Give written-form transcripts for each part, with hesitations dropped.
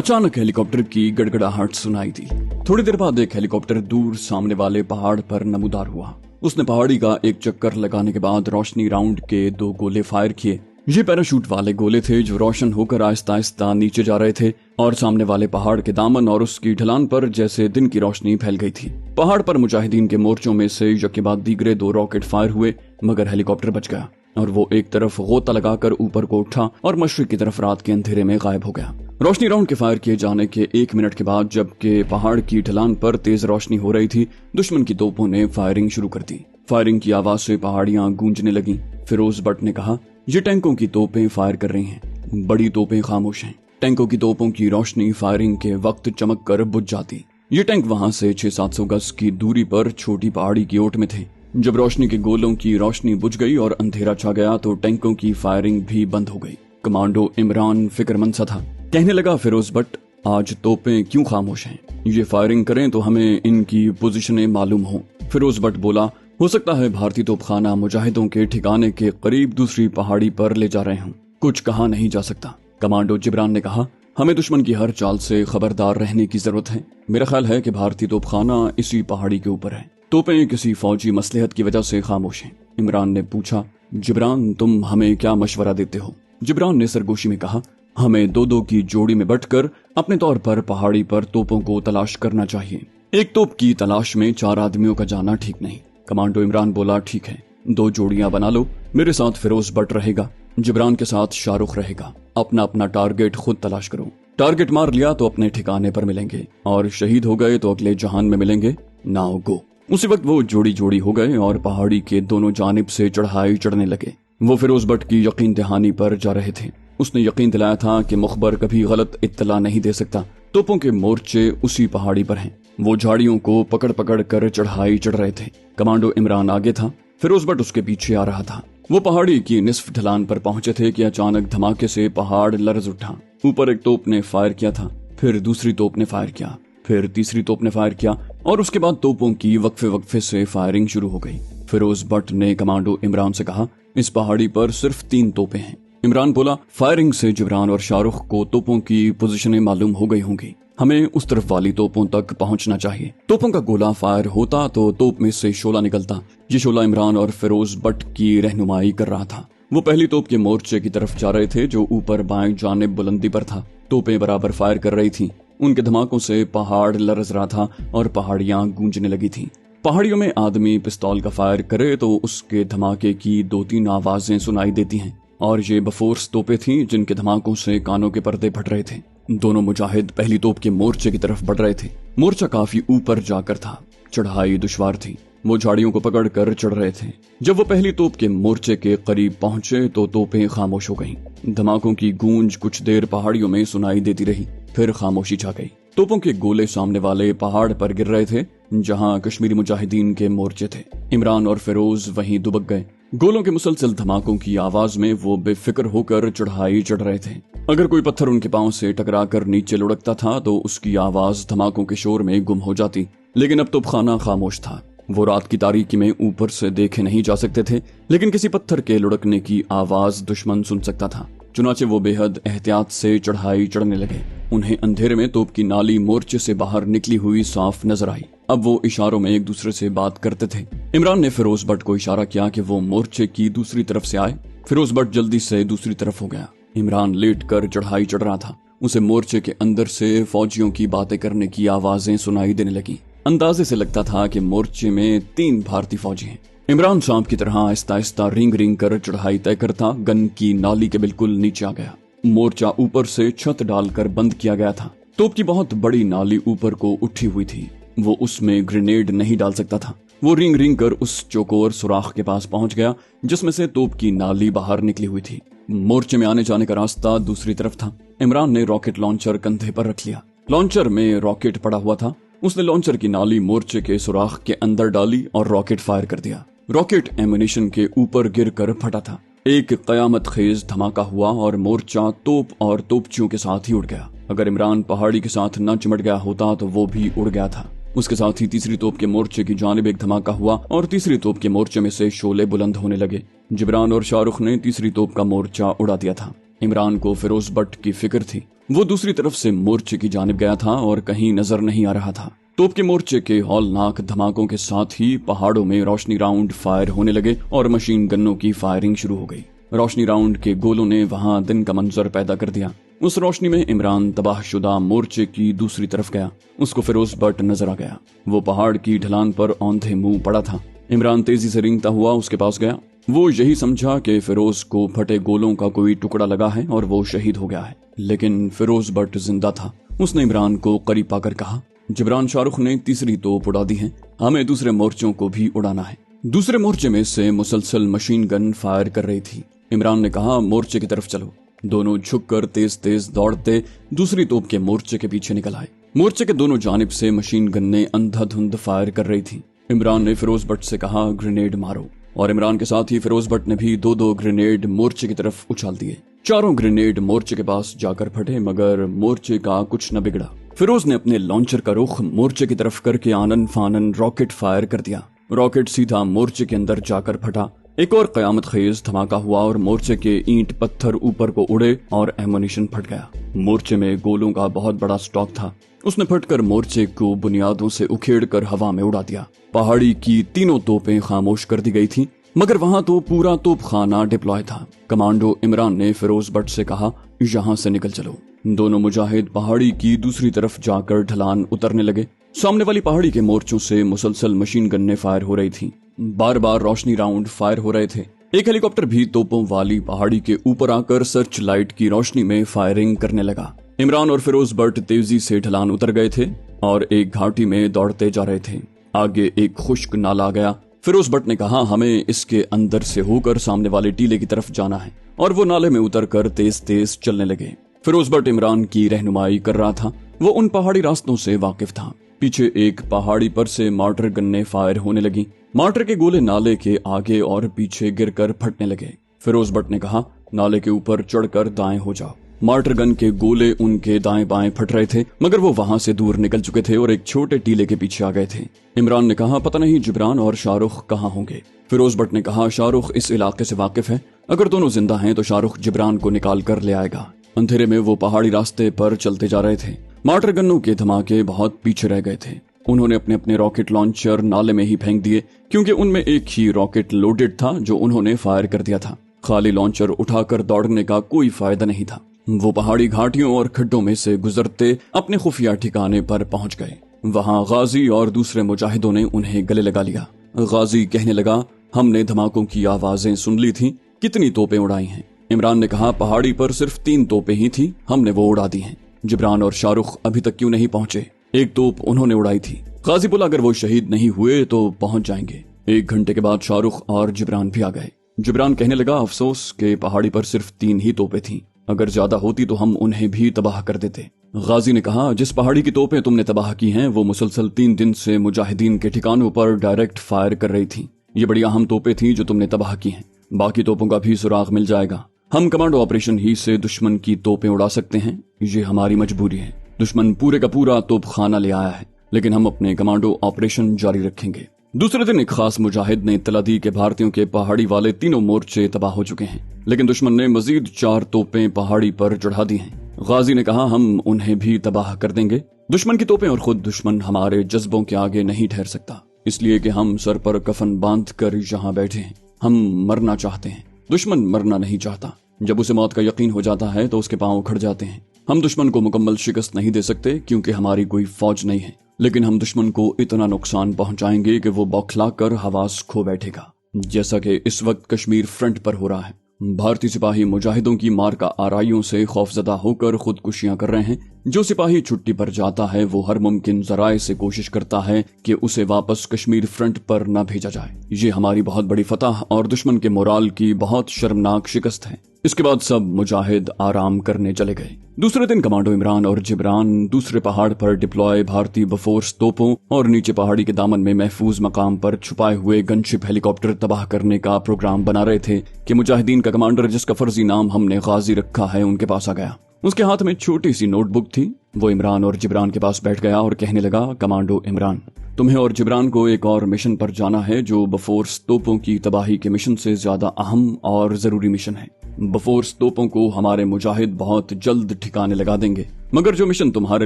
अचानक हेलीकॉप्टर की गड़गड़ाहट सुनाई दी। थोड़ी देर बाद एक हेलीकॉप्टर दूर सामने वाले पहाड़ पर नमूदार हुआ। उसने पहाड़ी का एक चक्कर लगाने के बाद रोशनी राउंड के 2 गोले फायर किए। ये पैराशूट वाले गोले थे जो रोशन होकर आहिस्ता आहिस्ता नीचे जा रहे थे और सामने वाले पहाड़ के दामन और उसकी ढलान पर जैसे दिन की रोशनी फैल गई थी। पहाड़ पर मुजाहिदीन के मोर्चों में से यके बाद दीगरे 2 रॉकेट फायर हुए, मगर हेलीकॉप्टर बच गया और वो एक तरफ गोता लगाकर ऊपर को उठा और मशरिक की तरफ रात के अंधेरे में गायब हो गया। रोशनी राउंड के फायर किए जाने के 1 मिनट के बाद जबकि पहाड़ की ढलान पर तेज रोशनी हो रही थी, दुश्मन की तोपों ने फायरिंग शुरू कर दी। फायरिंग की आवाज से पहाड़ियां गूंजने लगी। फिरोज भट्ट ने कहा, ये टैंकों की तोपें फायर कर रही हैं। बड़ी तोपें खामोश हैं। टैंकों की तोपों की रोशनी फायरिंग के वक्त चमक कर बुझ जाती। ये टैंक वहां से 600-700 गज की दूरी पर छोटी पहाड़ी की ओट में थे। जब रोशनी के गोलों की रोशनी बुझ गई और अंधेरा छा गया तो टैंकों की फायरिंग भी बंद हो गई। कमांडो इमरान फिक्रमंद सा था। कहने लगा, फिरोज भट्ट, आज तोपें क्यों खामोश हैं? ये फायरिंग करें तो हमें इनकी पोजीशनें मालूम हो। फिरोज भट्ट बोला, हो सकता है भारतीय तोपखाना मुजाहिदों के ठिकाने के करीब दूसरी पहाड़ी पर ले जा रहे हों। कुछ कहा नहीं जा सकता। कमांडो जिब्रान ने कहा, हमें दुश्मन की हर चाल से खबरदार रहने की जरूरत है। मेरा ख्याल है कि भारतीय तोपखाना इसी पहाड़ी के ऊपर है। तोपें किसी फौजी मसलहत की वजह से खामोश हैं। इमरान ने पूछा, जिब्रान, तुम हमें क्या मशवरा देते हो? जिब्रान ने सरगोशी में कहा, हमें 2-2 की जोड़ी में बंटकर अपने तौर पर पहाड़ी पर तोपों को तलाश करना चाहिए। एक तोप की तलाश में 4 आदमियों का जाना ठीक नहीं। कमांडो इमरान बोला, ठीक है, 2 जोड़ियां बना लो। मेरे साथ फिरोज भट्ट रहेगा, जिब्रान के साथ शाहरुख रहेगा। अपना अपना टारगेट खुद तलाश करो। टारगेट मार लिया तो अपने ठिकाने पर मिलेंगे और शहीद हो गए तो अगले जहान में मिलेंगे। Now go. उसी वक्त वो जोड़ी जोड़ी हो गए और पहाड़ी के दोनों जानिब से चढ़ाई चढ़ने लगे। वो फिरोज भट्ट की यकीन दहानी पर जा रहे थे। उसने यकीन दिलाया था कि मुखबर कभी गलत इत्तला नहीं दे सकता। तोपों के मोर्चे उसी पहाड़ी पर हैं। वो झाड़ियों को पकड़ पकड़ कर चढ़ाई चढ़ रहे थे। कमांडो इमरान आगे था, फिरोज भट्ट उसके पीछे आ रहा था। वो पहाड़ी की निस्फ ढलान पर पहुंचे थे कि अचानक धमाके से पहाड़ लरज उठा। ऊपर एक तोप ने फायर किया था, फिर दूसरी तोप ने फायर किया, फिर तीसरी तोप ने फायर किया और उसके बाद तोपों की वक्फे वक्फे से फायरिंग शुरू हो गई। फिरोज भट्ट ने कमांडो इमरान से कहा, इस पहाड़ी पर सिर्फ 3 तोपें हैं। इमरान बोला, फायरिंग से जिब्रान और शाहरुख को तोपों की पोजीशनें मालूम हो गई होंगी। हमें उस तरफ वाली तोपों तक पहुंचना चाहिए। तोपों का गोला फायर होता तो तोप में से शोला निकलता। ये शोला इमरान और फिरोज भट्ट की रहनुमाई कर रहा था। वो पहली तोप के मोर्चे की तरफ जा रहे थे जो ऊपर बाएं जानिब बुलंदी पर था। तोपें बराबर फायर कर रही थी। उनके धमाकों से पहाड़ लरज रहा था और पहाड़ियां गूंजने लगी थी। पहाड़ियों में आदमी पिस्तौल का फायर करे तो उसके धमाके की 2-3 आवाजें सुनाई देती हैं और ये बफोर्स तोपें थीं जिनके धमाकों से कानों के पर्दे फट रहे थे। दोनों मुजाहिद पहली तोप के मोर्चे की तरफ बढ़ रहे थे। मोर्चा काफी ऊपर जाकर था। चढ़ाई दुश्वार थी। वो झाड़ियों को पकड़ कर चढ़ रहे थे। जब वो पहली तोप के मोर्चे के करीब पहुंचे तो तोपें खामोश हो गईं। धमाकों की गूंज कुछ देर पहाड़ियों में सुनाई देती रही, फिर खामोशी छा गई। तोपों के गोले सामने वाले पहाड़ पर गिर रहे थे जहां कश्मीरी मुजाहिदीन के मोर्चे थे। इमरान और फिरोज वहीं दुबक गए। गोलों के मुसलसल धमाकों की आवाज में वो बेफिक्र होकर चढ़ाई चढ़ रहे थे। अगर कोई पत्थर उनके पांव से टकराकर नीचे लुढ़कता था तो उसकी आवाज धमाकों के शोर में गुम हो जाती। लेकिन अब तोपखाना खामोश था। वो रात की तारीकी में ऊपर से देखे नहीं जा सकते थे, लेकिन किसी पत्थर के लुढ़कने की आवाज दुश्मन सुन सकता था। चुनाचे वो बेहद एहतियात से चढ़ाई चढ़ने लगे। उन्हें अंधेरे में तोप की नाली मोर्चे से बाहर निकली हुई साफ नजर आई। अब वो इशारों में एक दूसरे से बात करते थे। इमरान ने फिरोज भट्ट को इशारा किया कि वो मोर्चे की दूसरी तरफ से आए। फिरोज भट्ट जल्दी से दूसरी तरफ हो गया। इमरान लेट कर चढ़ाई चढ़ रहा था। उसे मोर्चे के अंदर से फौजियों की बातें करने की आवाजें सुनाई देने लगी। अंदाजे से लगता था कि मोर्चे में 3 भारतीय फौजी हैं। इमरान सांप की तरह आहिस्ता आहिस्ता रिंग रिंग कर चढ़ाई तय करता गन की नाली के बिल्कुल नीचे आ गया। मोर्चा ऊपर से छत डालकर बंद किया गया था। तोप की बहुत बड़ी नाली ऊपर को उठी हुई थी। वो उसमें ग्रेनेड नहीं डाल सकता था। वो रिंग रिंग कर उस चौकोर सुराख के पास पहुंच गया जिसमें से तोप की नाली बाहर निकली हुई थी। मोर्चे में आने जाने का रास्ता दूसरी तरफ था। इमरान ने रॉकेट लॉन्चर कंधे पर रख लिया। लॉन्चर में रॉकेट पड़ा हुआ था। उसने लॉन्चर की नाली मोर्चे के सुराख के अंदर डाली और रॉकेट फायर कर दिया। रॉकेट एमिनेशन के ऊपर गिरकर फटा था। एक कयामत खेज धमाका हुआ और मोर्चा तोप और तोपचियों के साथ ही उड़ गया। अगर इमरान पहाड़ी के साथ न चिमट गया होता तो वो भी उड़ गया था। उसके साथ ही तीसरी तोप के मोर्चे की जानिब एक धमाका हुआ और तीसरी तोप के मोर्चे में से शोले बुलंद होने लगे। जिब्रान और शाहरुख ने तीसरी तोप का मोर्चा उड़ा दिया था। इमरान को फिरोज भट्ट की फिक्र थी। वो दूसरी तरफ से मोर्चे की जानिब गया था और कहीं नजर नहीं आ रहा था। तोप के मोर्चे के हौलनाक धमाकों के साथ ही पहाड़ों में रोशनी राउंड फायर होने लगे और मशीन गन्नों की फायरिंग शुरू हो गई। रोशनी राउंड के गोलों ने वहां दिन का मंजर पैदा कर दिया। उस रोशनी में इमरान तबाहशुदा मोर्चे की दूसरी तरफ गया। उसको फिरोज बट नजर आ गया। वो पहाड़ की ढलान पर औंधे मुंह पड़ा था। इमरान तेजी से रेंगता हुआ उसके पास गया। वो यही समझा कि फिरोज को फटे गोलों का कोई टुकड़ा लगा है और वो शहीद हो गया है, लेकिन फिरोज बट जिंदा था। उसने इमरान को करीब पाकर कहा, जिब्रान शाहरुख ने तीसरी तोप उड़ा दी है, हमें दूसरे मोर्चों को भी उड़ाना है। दूसरे मोर्चे में से मुसलसल मशीन गन फायर कर रही थी। इमरान ने कहा, मोर्चे की तरफ चलो। दोनों झुककर तेज तेज दौड़ते दूसरी तोप के मोर्चे के पीछे निकल आए। मोर्चे के दोनों जानिब से मशीन गन्ने अंधाधुंध फायर कर रही थी। इमरान ने फिरोज बट से कहा, ग्रेनेड मारो, और इमरान के साथ ही फिरोज बट ने भी 2-2 ग्रेनेड मोर्चे की तरफ उछाल दिए। चारों ग्रेनेड मोर्चे के पास जाकर फटे, मगर मोर्चे का कुछ न बिगड़ा। फिरोज ने अपने लॉन्चर का रुख मोर्चे की तरफ करके आनन फानन रॉकेट फायर कर दिया। रॉकेट सीधा मोर्चे के अंदर जाकर फटा। एक और कयामत खेज धमाका हुआ और मोर्चे के ईंट पत्थर ऊपर को उड़े और एमुनिशन फट गया। मोर्चे में गोलों का बहुत बड़ा स्टॉक था। उसने फटकर मोर्चे को बुनियादों से उखेड़कर हवा में उड़ा दिया। पहाड़ी की तीनों तोपें खामोश कर दी गई थी, मगर वहां तो पूरा तोपखाना डिप्लॉय था। कमांडो इमरान ने फिरोज बट से कहा, यहाँ से निकल चलो। दोनों मुजाहिद पहाड़ी की दूसरी तरफ जाकर ढलान उतरने लगे। सामने वाली पहाड़ी के मोर्चों से मुसलसल मशीन गन्ने फायर हो रही थी। बार बार रोशनी राउंड फायर हो रहे थे। एक हेलीकॉप्टर भी तोपों वाली पहाड़ी के ऊपर आकर सर्च लाइट की रोशनी में फायरिंग करने लगा। इमरान और फिरोज बट तेजी से ढलान उतर गए थे और एक घाटी में दौड़ते जा रहे थे। आगे एक खुश्क नाला आ गया। फिरोज बट ने कहा, हमें इसके अंदर से होकर सामने वाले टीले की तरफ जाना है, और वो नाले में उतरकर तेज तेज चलने लगे। फिरोज बट इमरान की रहनुमाई कर रहा था। वो उन पहाड़ी रास्तों से वाकिफ था। पीछे एक पहाड़ी पर से मार्टर गन्ने फायर होने लगी। मार्टर के गोले नाले के आगे और पीछे गिरकर फटने लगे। फिरोज बट ने कहा, नाले के ऊपर चढ़कर दाएं हो जाओ। मार्टर गन के गोले उनके दाएं बाएं फट रहे थे, मगर वो वहां से दूर निकल चुके थे और एक छोटे टीले के पीछे आ गए थे। इमरान ने कहा, पता नहीं जिब्रान और शाहरुख कहाँ होंगे। फिरोज बट ने कहा, शाहरुख इस इलाके से वाकिफ है। अगर दोनों जिंदा हैं तो शाहरुख जिब्रान को निकाल कर ले आएगा। अंधेरे में वो पहाड़ी रास्ते पर चलते जा रहे थे। मार्टर गन्नों के धमाके बहुत पीछे रह गए थे। उन्होंने अपने अपने रॉकेट लॉन्चर नाले में ही फेंक दिए, क्योंकि उनमें एक ही रॉकेट लोडेड था जो उन्होंने फायर कर दिया था। खाली लॉन्चर उठाकर दौड़ने का कोई फायदा नहीं था। वो पहाड़ी घाटियों और खड्डों में से गुजरते अपने खुफिया ठिकाने पर पहुंच गए। वहां गाजी और दूसरे मुजाहिदों ने उन्हें गले लगा लिया। गाजी कहने लगा, हमने धमाकों की आवाजें सुन ली थी, कितनी तोपें उड़ाई हैं। इमरान ने कहा, पहाड़ी पर सिर्फ 3 तोपें ही थी, हमने वो उड़ा दी हैं। जिब्रान और शाहरुख अभी तक क्यों नहीं पहुंचे? एक तोप उन्होंने उड़ाई थी। गाजी बोला, अगर वो शहीद नहीं हुए तो पहुंच जाएंगे। 1 घंटे के बाद शाहरुख और जिब्रान भी आ गए। जिब्रान कहने लगा, अफसोस के पहाड़ी पर सिर्फ 3 ही तोपें थीं। अगर ज्यादा होती तो हम उन्हें भी तबाह कर देते। गाजी ने कहा, जिस पहाड़ी की तोपें तुमने तबाह की हैं वो मुसलसल 3 दिन से मुजाहिदीन के ठिकानों पर डायरेक्ट फायर कर रही थी। ये बड़ी अहम तोपें थीं जो तुमने तबाह की हैं। बाकी तोपों का भी सुराग मिल जाएगा। हम कमांडो ऑपरेशन ही से दुश्मन की तोपें उड़ा सकते हैं, ये हमारी मजबूरी है। दुश्मन पूरे का पूरा तोपखाना ले आया है, लेकिन हम अपने कमांडो ऑपरेशन जारी रखेंगे। दूसरे दिन एक खास मुजाहिद ने इत्तला दी कि भारतीयों के पहाड़ी वाले तीनों मोर्चे तबाह हो चुके हैं, लेकिन दुश्मन ने मजीद 4 तोपें पहाड़ी पर चढ़ा दी हैं। गाजी ने कहा, हम उन्हें भी तबाह कर देंगे। दुश्मन की तोपें और खुद दुश्मन हमारे जज्बों के आगे नहीं ठहर सकता, इसलिए कि हम सर पर कफन बांध कर यहाँ बैठे हैं। हम मरना चाहते हैं, दुश्मन मरना नहीं चाहता। जब उसे मौत का यकीन हो जाता है तो उसके पांव उखड़ जाते हैं। हम दुश्मन को मुकम्मल शिकस्त नहीं दे सकते क्योंकि हमारी कोई फौज नहीं है, लेकिन हम दुश्मन को इतना नुकसान पहुंचाएंगे कि वो बौखलाकर हवास खो बैठेगा, जैसा कि इस वक्त कश्मीर फ्रंट पर हो रहा है। भारतीय सिपाही मुजाहिदों की मार का आराइयों से खौफजदा होकर खुदकुशियां कर रहे हैं। जो सिपाही छुट्टी पर जाता है वो हर मुमकिन जराए से कोशिश करता है कि उसे वापस कश्मीर फ्रंट पर न भेजा जाए। ये हमारी बहुत बड़ी फतह और दुश्मन के मोराल की बहुत शर्मनाक शिकस्त है। इसके बाद सब मुजाहिद आराम करने चले गए। दूसरे दिन कमांडो इमरान और जिब्रान दूसरे पहाड़ पर डिप्लॉय भारतीय बफोर्स तोपों और नीचे पहाड़ी के दामन में महफूज मकाम पर छुपाए हुए गनशिप हेलीकॉप्टर तबाह करने का प्रोग्राम बना रहे थे कि मुजाहिदीन का कमांडर, जिसका फर्जी नाम हमने गाजी रखा है, उनके पास आ गया। उसके हाथ में छोटी सी नोटबुक थी। वो इमरान और जिब्रान के पास बैठ गया और कहने लगा, कमांडो इमरान, तुम्हें और जिब्रान को एक और मिशन पर जाना है जो बफोर्स तोपों की तबाही के मिशन से ज्यादा अहम और जरूरी मिशन है। बफोर्स तोपों को हमारे मुजाहिद बहुत जल्द ठिकाने लगा देंगे, मगर जो मिशन तुम्हारे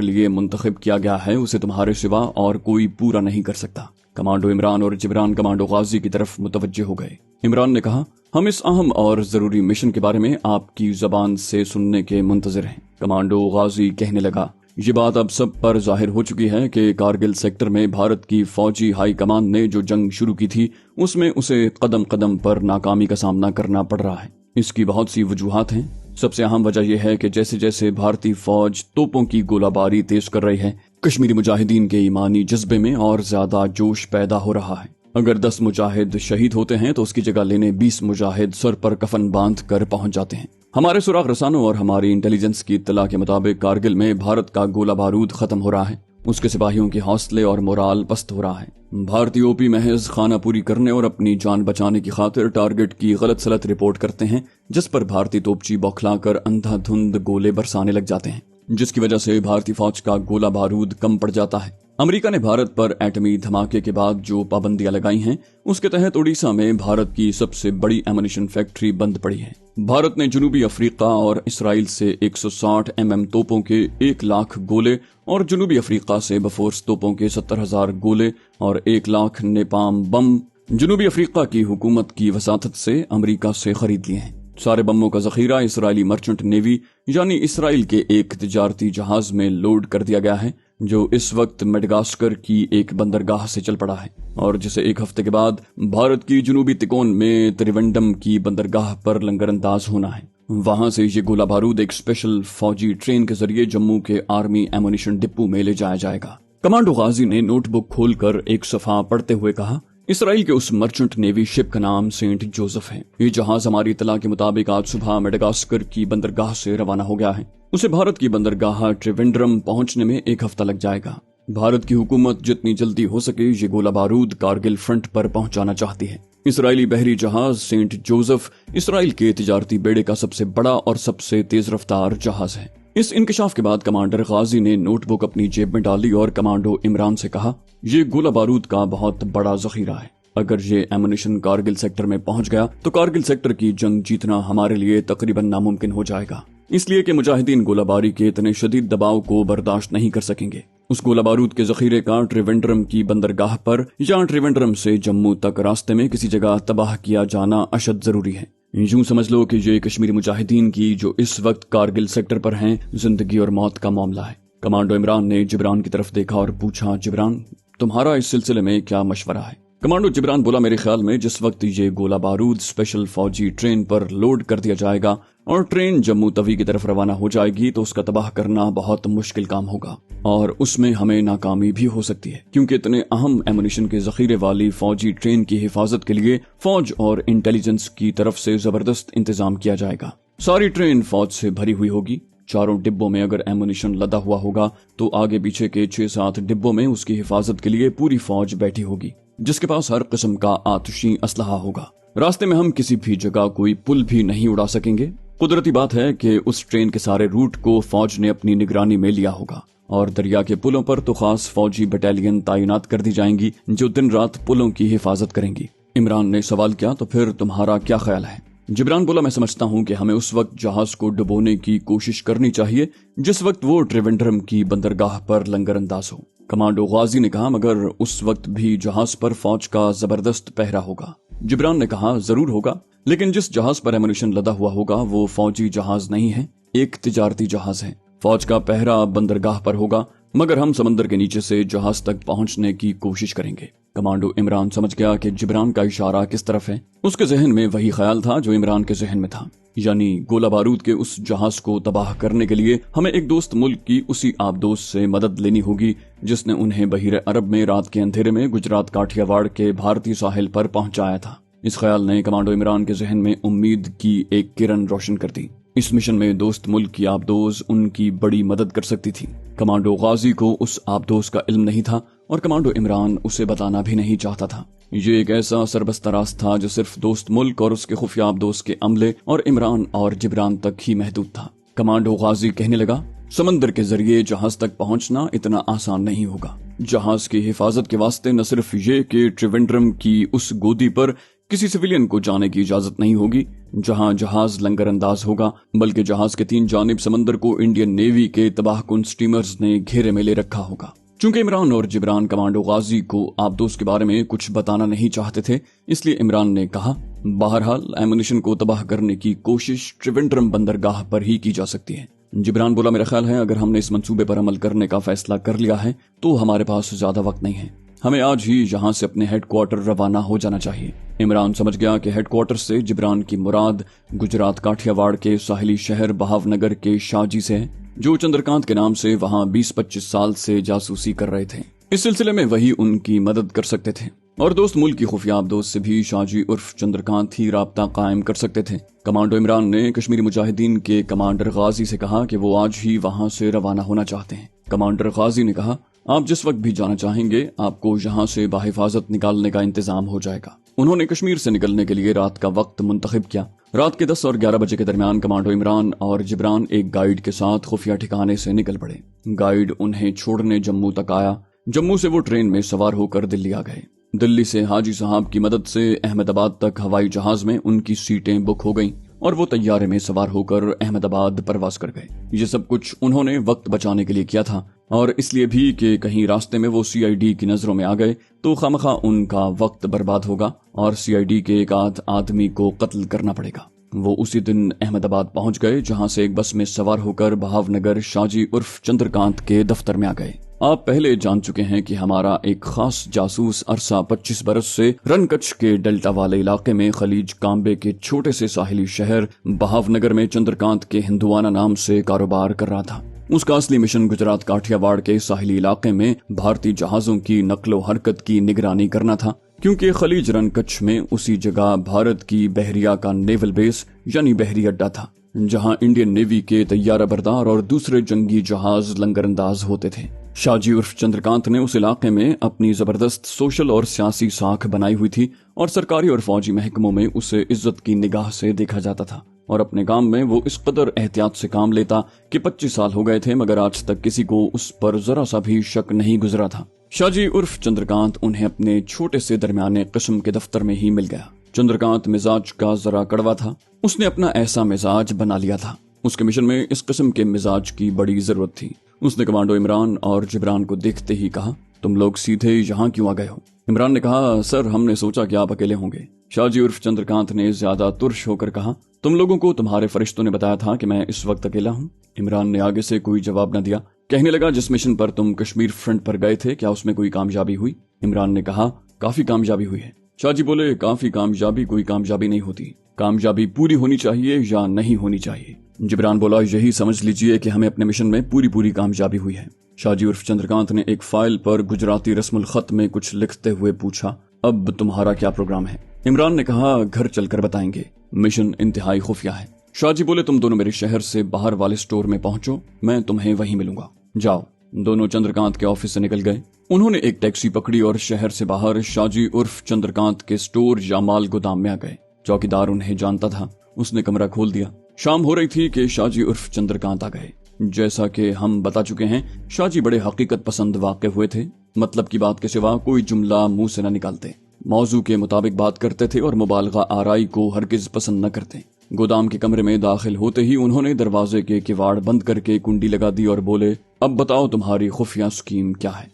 लिए मुंतखब किया गया है उसे तुम्हारे सिवा और कोई पूरा नहीं कर सकता। कमांडो इमरान और जिब्रान कमांडो गाजी की तरफ मुतवज्जे हो गए। इमरान ने कहा, हम इस अहम और जरूरी मिशन के बारे में आपकी जबान से सुनने के मुंतजर हैं। कमांडो गाजी कहने लगा, ये बात अब सब पर जाहिर हो चुकी है कि कारगिल सेक्टर में भारत की फौजी हाई कमान ने जो जंग शुरू की थी उसमें उसे कदम कदम पर नाकामी का सामना करना पड़ रहा है। इसकी बहुत सी वजूहात हैं। सबसे अहम वजह यह है कि जैसे जैसे भारतीय फौज तोपों की गोलाबारी तेज कर रही है, कश्मीरी मुजाहिदीन के ईमानी जज्बे में और ज्यादा जोश पैदा हो रहा है। अगर 10 मुजाहिद शहीद होते हैं तो उसकी जगह लेने 20 मुजाहिद सर पर कफन बांध कर पहुंच जाते हैं। हमारे सुराग रसानों और हमारी इंटेलिजेंस की इत्तला के मुताबिक कारगिल में भारत का गोला बारूद खत्म हो रहा है। उसके सिपाहियों के हौसले और मोराल पस्त हो रहा है। भारतीय ओपी महज खाना पूरी करने और अपनी जान बचाने की खातिर टारगेट की गलत सलत रिपोर्ट करते हैं, जिस पर भारतीय तोपची बौखलाकर अंधाधुंध गोले बरसाने लग जाते हैं, जिसकी वजह से भारतीय फौज का गोला बारूद कम पड़ जाता है। अमेरिका ने भारत पर एटमी धमाके के बाद जो पाबंदियां लगाई हैं, उसके तहत उड़ीसा में भारत की सबसे बड़ी एमुनिशन फैक्ट्री बंद पड़ी है। भारत ने जनूबी अफ्रीका और इसराइल से 160 mm तोपों के 1 लाख गोले और जनूबी अफ्रीका से बफोर्स तोपों के 70,000 गोले और 1 लाख नेपाम बम जनूबी अफ्रीका की हुकूमत की वसातत से अमेरिका से खरीद लिए हैं। सारे बमों का जखीरा इसराइली मर्चेंट नेवी यानी इसराइल के एक तिजारती जहाज में लोड कर दिया गया है, जो इस वक्त मेडगास्कर की एक बंदरगाह से चल पड़ा है और जिसे 1 हफ्ते के बाद भारत की जनूबी तिकोन में त्रिवेंडम की बंदरगाह पर लंगरअंदाज होना है। वहां से ये गोला बारूद एक स्पेशल फौजी ट्रेन के जरिए जम्मू के आर्मी एमुनिशन डिपो में ले जाया जाएगा। कमांडो गाजी ने नोटबुक खोलकर एक सफा पढ़ते हुए कहा, इसराइल के उस मर्चेंट नेवी शिप का नाम सेंट जोसेफ है। ये जहाज हमारी इतला के मुताबिक आज सुबह मेडगास्कर की बंदरगाह से रवाना हो गया है। उसे भारत की बंदरगाह त्रिवेंद्रम पहुंचने में 1 हफ्ता लग जाएगा। भारत की हुकूमत जितनी जल्दी हो सके ये गोला बारूद कारगिल फ्रंट पर पहुंचाना चाहती है। इसराइली बहरी जहाज सेंट जोसेफ इसराइल के तिजारती बेड़े का सबसे बड़ा और सबसे तेज रफ्तार जहाज है। इस इंकशाफ के बाद कमांडर गाजी ने नोटबुक अपनी जेब में डाली और कमांडो इमरान से कहा, ये गोला बारूद का बहुत बड़ा जखीरा है। अगर ये एमुनिशन कारगिल सेक्टर में पहुंच गया तो कारगिल सेक्टर की जंग जीतना हमारे लिए तकरीबन नामुमकिन हो जाएगा, इसलिए कि मुजाहिदीन गोलाबारी के इतने शदीद दबाव को बर्दाश्त नहीं कर सकेंगे। उस गोला बारूद के जखीरे का त्रिवेंद्रम की बंदरगाह पर या त्रिवेंद्रम से जम्मू तक रास्ते में किसी जगह तबाह किया जाना अशद जरूरी है। यूं समझ लो कि ये कश्मीरी मुजाहिदीन की जो इस वक्त कारगिल सेक्टर पर हैं, जिंदगी और मौत का मामला है। कमांडो इमरान ने जिब्रान की तरफ देखा और पूछा, जिब्रान तुम्हारा इस सिलसिले में क्या मशवरा है? कमांडो जिब्रान बोला, मेरे ख्याल में जिस वक्त ये गोला बारूद स्पेशल फौजी ट्रेन पर लोड कर दिया जाएगा और ट्रेन जम्मू तवी की तरफ रवाना हो जाएगी तो उसका तबाह करना बहुत मुश्किल काम होगा और उसमें हमें नाकामी भी हो सकती है, क्योंकि इतने अहम एमुनिशन के जखीरे वाली फौजी ट्रेन की हिफाजत के लिए फौज और इंटेलिजेंस की तरफ से जबरदस्त इंतजाम किया जाएगा। सारी ट्रेन फौज से भरी हुई होगी। चारों डिब्बों में अगर एमुनिशन लदा हुआ होगा तो आगे पीछे के 6-7 डिब्बों में उसकी हिफाजत के लिए पूरी फौज बैठी होगी, जिसके पास हर किस्म का आतिशी असलहा होगा। रास्ते में हम किसी भी जगह कोई पुल भी नहीं उड़ा सकेंगे। कुदरती बात है कि उस ट्रेन के सारे रूट को फौज ने अपनी निगरानी में लिया होगा और दरिया के पुलों पर तो खास फौजी बटालियन तैनात कर दी जाएंगी जो दिन रात पुलों की हिफाजत करेंगी। इमरान ने सवाल किया, तो फिर तुम्हारा क्या ख्याल है? जिब्रान बोला, मैं समझता हूँ कि हमें उस वक्त जहाज को डुबोने की कोशिश करनी चाहिए जिस वक्त वो त्रिवेंद्रम की बंदरगाह पर लंगरअंदाज हो। कमांडो गाजी ने कहा, मगर उस वक्त भी जहाज पर फौज का जबरदस्त पहरा होगा। जिब्रान ने कहा, जरूर होगा, लेकिन जिस जहाज पर एमुनिशन लदा हुआ होगा वो फौजी जहाज नहीं है, एक तिजारती जहाज है। फौज का पहरा बंदरगाह पर होगा, मगर हम समंदर के नीचे से जहाज तक पहुंचने की कोशिश करेंगे। कमांडो इमरान समझ गया कि जिब्रान का इशारा किस तरफ है। उसके जहन में वही ख्याल था जो इमरान के जहन में था, यानी गोला बारूद के उस जहाज को तबाह करने के लिए हमें एक दोस्त मुल्क की उसी आबदोश से मदद लेनी होगी जिसने उन्हें बहीर अरब में रात के अंधेरे में गुजरात काठियावाड़ के भारतीय साहिल पर पहुंचाया था। इस ख्याल ने कमांडो इमरान के जहन में उम्मीद की एक किरण रोशन कर दी। इस मिशन में दोस्त मुल्क की आबदोज उनकी बड़ी मदद कर सकती थी। कमांडो गाजी को उस आबदोज का इल्म नहीं था और कमांडो इमरान उसे बताना भी नहीं चाहता था। ये एक ऐसा सरबस्ता राज था जो सिर्फ दोस्त मुल्क और उसके खुफिया आबदोज के अमले और इमरान और जिब्रान तक ही महदूद था। कमांडो गाजी कहने लगा, समंदर के जरिए जहाज तक पहुंचना इतना आसान नहीं होगा। जहाज की हिफाजत के वास्ते न सिर्फ ये कि त्रिवेंद्रम की उस गोदी पर किसी सिविलियन को जाने की इजाजत नहीं होगी जहां जहाज लंगर अंदाज होगा, बल्कि जहाज के 3 जानिब समंदर को इंडियन नेवी के तबाहकुन स्टीमर्स ने घेरे में ले रखा होगा। चूंकि इमरान और जिब्रान कमांडो गाजी को आबदोस के बारे में कुछ बताना नहीं चाहते थे, इसलिए इमरान ने कहा, बहरहाल एमुनिशन को तबाह करने की कोशिश ट्रिवेंड्रम बंदरगाह पर ही की जा सकती है। जिब्रान बोला, मेरा ख्याल है अगर हमने इस मंसूबे पर अमल करने का फैसला कर लिया है तो हमारे पास ज्यादा वक्त नहीं है, हमें आज ही यहाँ से अपने हेडक्वार्टर रवाना हो जाना चाहिए। इमरान समझ गया कि हेडक्वार्टर से जिब्रान की मुराद गुजरात काठियावाड़ के साहिली शहर भावनगर के शाहजी से है, जो चंद्रकांत के नाम से वहाँ 20-25 साल से जासूसी कर रहे थे। इस सिलसिले में वही उनकी मदद कर सकते थे और दोस्त मुल्क की खुफिया आबदोस से भी शाहजी उर्फ चंद्रकांत ही राब्ता कायम कर सकते थे। कमांडो इमरान ने कश्मीरी मुजाहिदीन के कमांडर गाजी से कहा कि वो आज ही वहाँ से रवाना होना चाहते हैं। कमांडर गाजी ने कहा, आप जिस वक्त भी जाना चाहेंगे आपको यहाँ से बाहिफाजत निकालने का इंतजाम हो जाएगा। उन्होंने कश्मीर से निकलने के लिए रात का वक्त मुंतखब किया। रात के 10 और 11 बजे के दरमियान कमांडो इमरान और जिब्रान एक गाइड के साथ खुफिया ठिकाने से निकल पड़े। गाइड उन्हें छोड़ने जम्मू तक आया। जम्मू से वो ट्रेन में सवार होकर दिल्ली आ गए। दिल्ली से हाजी साहब की मदद से अहमदाबाद तक हवाई जहाज में उनकी सीटें बुक हो गईं और वो तैयारे में सवार होकर अहमदाबाद परवास कर गए। ये सब कुछ उन्होंने वक्त बचाने के लिए किया था और इसलिए भी कि कहीं रास्ते में वो सीआईडी की नजरों में आ गए तो खामखा उनका वक्त बर्बाद होगा और सीआईडी के एक आध आदमी को कत्ल करना पड़ेगा। वो उसी दिन अहमदाबाद पहुंच गए, जहां से एक बस में सवार होकर भावनगर शाहजी उर्फ चंद्रकांत के दफ्तर में आ गए। आप पहले जान चुके हैं कि हमारा एक खास जासूस अरसा 25 बरस से रनकच्छ के डेल्टा वाले इलाके में खलीज कांबे के छोटे से साहिली शहर भावनगर में चंद्रकांत के हिंदुआना नाम से कारोबार कर रहा था। उसका असली मिशन गुजरात काठियावाड़ के साहिली इलाके में भारतीय जहाजों की नक्लो हरकत की निगरानी करना था, क्योंकि खलीज रनकच्छ में उसी जगह भारत की बहरिया का नेवल बेस यानी बहरी अड्डा था, जहां इंडियन नेवी के तैयारा बरदार और दूसरे जंगी जहाज लंगरअंदाज होते थे। शाहजी उर्फ चंद्रकांत ने उस इलाके में अपनी जबरदस्त सोशल और सियासी साख बनाई हुई थी और सरकारी और फौजी महकमों में उसे इज्जत की निगाह से देखा जाता था और अपने काम में वो इस कदर एहतियात से काम लेता कि 25 साल हो गए थे मगर आज तक किसी को उस पर जरा सा भी शक नहीं गुजरा था। शाहजी उर्फ चंद्रकांत उन्हें अपने छोटे से दरमियाने किस्म के दफ्तर में ही मिल गया। चंद्रकांत मिजाज का जरा कड़वा था, उसने अपना ऐसा मिजाज बना लिया था। उसके मिशन में इस किस्म के मिजाज की बड़ी जरूरत थी। उसने कमांडो इमरान और जिब्रान को देखते ही कहा, तुम लोग सीधे यहाँ क्यों आ गए हो? इमरान ने कहा, सर हमने सोचा कि आप अकेले होंगे। शाहजी उर्फ चंद्रकांत ने ज्यादा तुर्श होकर कहा, तुम लोगों को तुम्हारे फरिश्तों ने बताया था कि मैं इस वक्त अकेला हूँ। इमरान ने आगे से कोई जवाब न दिया। कहने लगा, जिस मिशन पर तुम कश्मीर फ्रंट पर गए थे क्या उसमें कोई कामयाबी हुई? इमरान ने कहा, काफी कामयाबी हुई है। शाहजी बोले, काफी कामयाबी कोई कामयाबी नहीं होती, कामयाबी पूरी होनी चाहिए या नहीं होनी चाहिए। जिब्रान बोला, यही समझ लीजिए कि हमें अपने मिशन में पूरी कामयाबी हुई है। शाहजी उर्फ चंद्रकांत ने एक फाइल पर गुजराती रस्मुल खत में कुछ लिखते हुए पूछा, अब तुम्हारा क्या प्रोग्राम है? इमरान ने कहा, घर चलकर बताएंगे, मिशन इंतहाई खुफिया है। शाहजी बोले, तुम दोनों मेरे शहर से बाहर वाले स्टोर में पहुंचो, मैं तुम्हें वहीं मिलूंगा। जाओ। दोनों चंद्रकांत के ऑफिस से निकल गए। उन्होंने एक टैक्सी पकड़ी और शहर से बाहर शाहजी उर्फ चंद्रकांत के स्टोर या माल गोदाम में आ गए। चौकीदार उन्हें जानता था, उसने कमरा खोल दिया। शाम हो रही थी कि शाहजी उर्फ चंद्रकांत आ गए। जैसा कि हम बता चुके हैं, शाहजी बड़े हकीकत पसंद वाक़े हुए थे। मतलब की बात के सिवा कोई जुमला मुंह से न निकालते, मौजू के मुताबिक बात करते थे और मुबालगा आराई को हरगिज पसंद न करते। गोदाम के कमरे में दाखिल होते ही उन्होंने दरवाजे के किवाड़ बंद करके कुंडी लगा दी और बोले, अब बताओ तुम्हारी खुफिया स्कीम क्या है?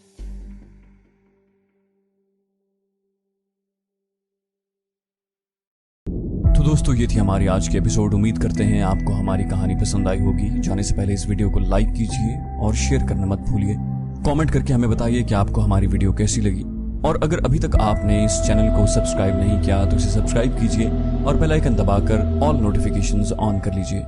तो दोस्तों, ये थी हमारी आज की एपिसोड। उम्मीद करते हैं आपको हमारी कहानी पसंद आई होगी। जाने से पहले इस वीडियो को लाइक कीजिए और शेयर करना मत भूलिए। कमेंट करके हमें बताइए कि आपको हमारी वीडियो कैसी लगी, और अगर अभी तक आपने इस चैनल को सब्सक्राइब नहीं किया तो इसे सब्सक्राइब कीजिए और बेल आइकन दबाकर ऑल नोटिफिकेशंस ऑन कर लीजिए।